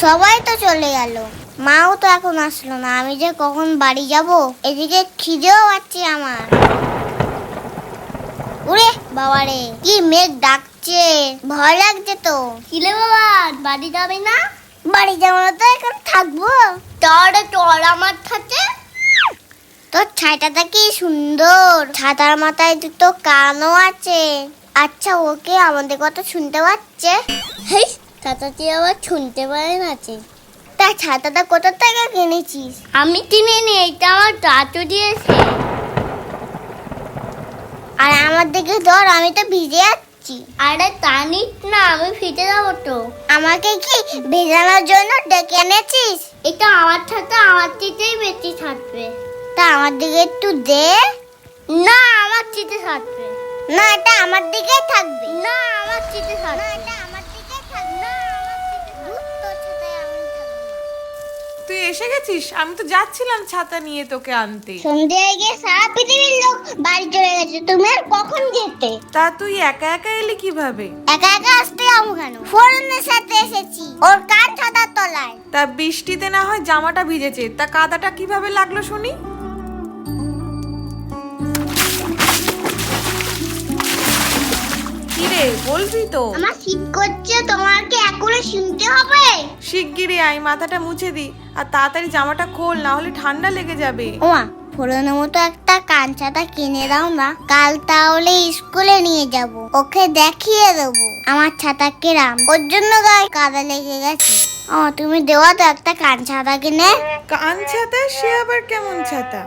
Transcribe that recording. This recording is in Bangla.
সবাই তো চলে গেল, মাও তো এখন আসলো না। আমি যে কখন বাড়ি যাব, এদিকে খিদেও পাচ্ছে আমার। ওরে বাবারে, কি মেঘ ডাকছে, ভয় লাগছে তো। কিলে বাবা, বাড়ি যাবে না? বাড়ি যাবো না তো এখন থাকবো। তোর আমার সাথে। তোর ছাইটাটা কি সুন্দর, ছাতার মাথায় দুটো কানও আছে। আচ্ছা, ওকে আমাদের কথা শুনতে পাচ্ছে? হেই, ছাতাটি আবার শুনতে পারে না। তা ছাতাটা কোথা থেকে কিনেছিস? আমি কিনিনি, এটা আমার দাদু দিয়েছে। আর আমার দিকে ধর, আমি তো ভিজে যাচ্ছি। আরে টানিস না, আমি ভিজে যাবো তো। আমাকে কি ভেজানোর জন্য ডেকে এনেছিস? এটা আমার ছাতা, আমার দিকেই বেশি থাকবে। তা আমার দিকে একটু দে। না, আমার দিকে থাকবে না, এটা আমার দিকেই থাকবে। না, আমার দিকে থাকবে না, এটা আমার দিকেই থাকবে। না, আমার দিকে তোর ছাতায় আমি থাকবো। তুই এসে গেছিস? আমি তো যাচ্ছিলাম ছাতা নিয়ে তোকে আনতে। সন্ধ্যে হয়ে গিয়ে সারা পৃথিবীর লোক বাড়ি চলে গেছে, তুমি আর কখন যেতে? তা তুই একা একা এলি কিভাবে? একা একা আসতে যাবো কেন? ফোরনের সাথে এসেছি, ওর কান ছাতার তলায়। তা বৃষ্টিতে না হয় জামাটা ভিজেছে, তা কাদাটা কিভাবে লাগলো শুনি? কিরে, বলবি তো? আমার শীত করছে, তোমার কি এখনো শুনতে হবে? শিগগিরই আয়, মাথাটা মুছে দি, আর তাড়াতাড়ি জামাটা খোল, না হলে ঠান্ডা লেগে যাবে। ওমা, ফোরনের মতো একটা কান ছাতা কিনে দাও না, কাল তাহলে স্কুলে নিয়ে যাব, ওকে দেখিয়ে দেবো আমার ছাতা কিরাম। ওর জন্য গায়ে কাদা লেগে গেছে। তুমি দেওয়া তো একটা কান ছাতা কিনে। কান ছাতা? সে আবার কেমন ছাতা?